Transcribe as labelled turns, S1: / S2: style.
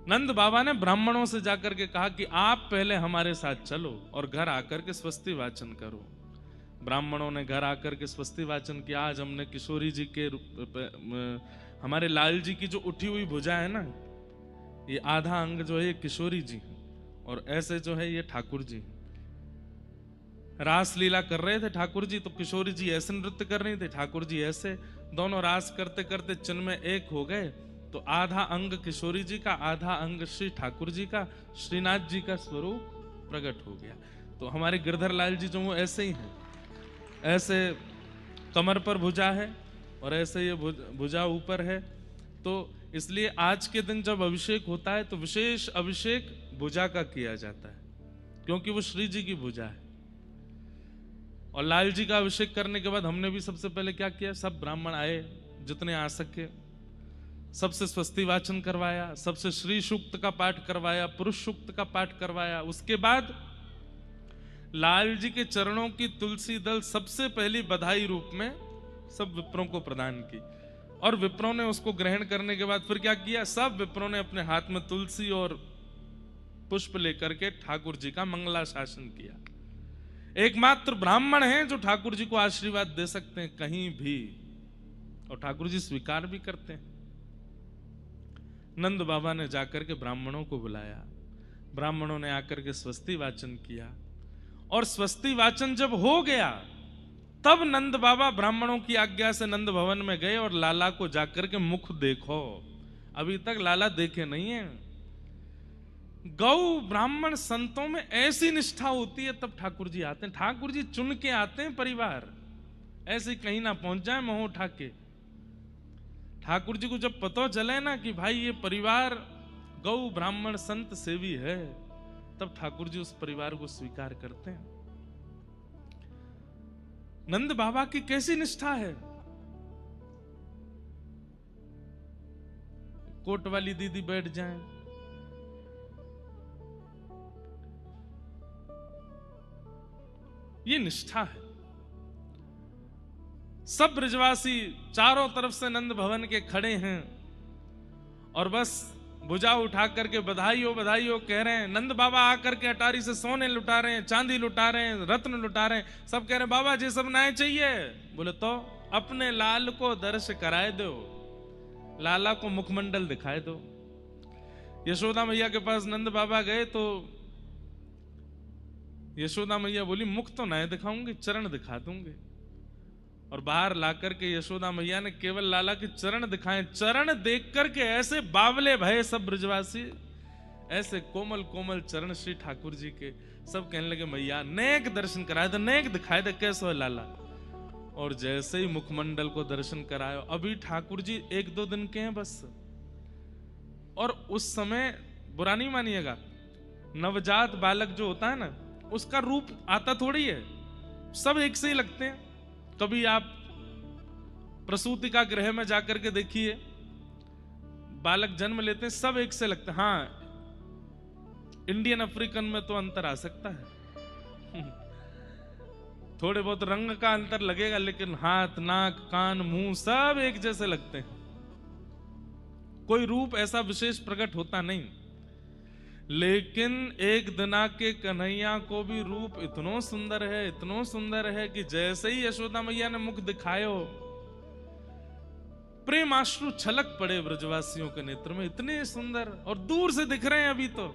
S1: नंद बाबा ने ब्राह्मणों से जाकर के कहा कि आप पहले हमारे साथ चलो और घर आकर के स्वस्ति वाचन करो। ब्राह्मणों ने घर आकर के स्वस्ति वाचन किया। आज हमने किशोरी जी के हमारे लाल जी की जो उठी हुई भुजा है ना, ये आधा अंग जो है ये किशोरी जी है, और ऐसे जो है ये ठाकुर जी। रास लीला कर रहे थे ठाकुर जी, तो किशोरी जी ऐसे नृत्य कर रही थे, ठाकुर जी ऐसे। दोनों रास करते करते चिन्ह में एक हो गए। तो आधा अंग किशोरी जी का, आधा अंग श्री ठाकुर जी का, श्रीनाथ जी का स्वरूप प्रकट हो गया। तो हमारे गिरधर लाल जी जो वो ऐसे ही हैं, ऐसे कमर पर भुजा है और ऐसे ये भुजा ऊपर है। तो इसलिए आज के दिन जब अभिषेक होता है तो विशेष अभिषेक भुजा का किया जाता है, क्योंकि वो श्री जी की भुजा है। और लाल जी का अभिषेक करने के बाद हमने भी सबसे पहले क्या किया, सब ब्राह्मण आए जितने आ सके, सबसे स्वस्ति वाचन करवाया, सबसे श्री सूक्त का पाठ करवाया, पुरुष सूक्त का पाठ करवाया। उसके बाद लाल जी के चरणों की तुलसी दल सबसे पहली बधाई रूप में सब विप्रों को प्रदान की, और विप्रों ने उसको ग्रहण करने के बाद फिर क्या किया, सब विप्रों ने अपने हाथ में तुलसी और पुष्प लेकर के ठाकुर जी का मंगलाशासन किया। एकमात्र ब्राह्मण हैं जो ठाकुर जी को आशीर्वाद दे सकते हैं कहीं भी, और ठाकुर जी स्वीकार भी करते हैं। नंद बाबा ने जाकर के ब्राह्मणों को बुलाया, ब्राह्मणों ने आकर के स्वस्ति वाचन किया, और स्वस्ति वाचन जब हो गया तब नंद बाबा ब्राह्मणों की आज्ञा से नंद भवन में गए और लाला को जाकर के मुख देखो। अभी तक लाला देखे नहीं है। गौ ब्राह्मण संतों में ऐसी निष्ठा होती है तब ठाकुर जी आते हैं। ठाकुर जी चुन के आते हैं परिवार, ऐसे कहीं ना पहुंच जाए मोह उठा के। ठाकुर जी को जब पता चले ना कि भाई ये परिवार गौ ब्राह्मण संत सेवी है, तब ठाकुर जी उस परिवार को स्वीकार करते हैं। नंद बाबा की कैसी निष्ठा है। कोट वाली दीदी बैठ जाए, ये निष्ठा है। सब ब्रजवासी चारों तरफ से नंद भवन के खड़े हैं और बस भुजा उठा करके बधाई हो कह रहे हैं। नंद बाबा आकर के अटारी से सोने लुटा रहे हैं, चांदी लुटा रहे हैं, रत्न लुटा रहे हैं। सब कह रहे हैं बाबा जी सब नाए चाहिए। बोले तो अपने लाल को दर्श कराए दो, लाला को मुखमंडल दिखाए दो। यशोदा मैया के पास नंद बाबा गए तो यशोदा मैया बोली मुख तो नहीं दिखाऊंगी, चरण दिखा दूंगी। और बाहर लाकर के यशोदा मैया ने केवल लाला के चरण दिखाए। चरण देख करके ऐसे बावले भये सब ब्रजवासी, ऐसे कोमल कोमल चरण श्री ठाकुर जी के। सब कहने लगे मैया नेक दर्शन कराए दे, नेक दिखाए दे, कैसे हो लाला। और जैसे ही मुखमंडल को दर्शन करायो, अभी ठाकुर जी 1-2 दिन के हैं बस। और उस समय बुरा नहीं मानिएगा, नवजात बालक जो होता है ना, उसका रूप आता थोड़ी है, सब एक से ही लगते हैं। कभी आप प्रसूति का गृह में जाकर के देखिए, बालक जन्म लेते हैं सब एक से लगते हैं। हाँ, इंडियन अफ्रीकन में तो अंतर आ सकता है थोड़े बहुत रंग का अंतर लगेगा, लेकिन हाथ, नाक, कान, मुंह सब एक जैसे लगते हैं। कोई रूप ऐसा विशेष प्रकट होता नहीं। लेकिन एक दिना के कन्हैया को भी रूप इतनो सुंदर है, इतनो सुंदर है कि जैसे ही यशोदा मैया ने मुख दिखायो, प्रेमाश्रु छलक पड़े ब्रजवासियों के नेत्र में। इतने सुंदर, और दूर से दिख रहे हैं अभी तो।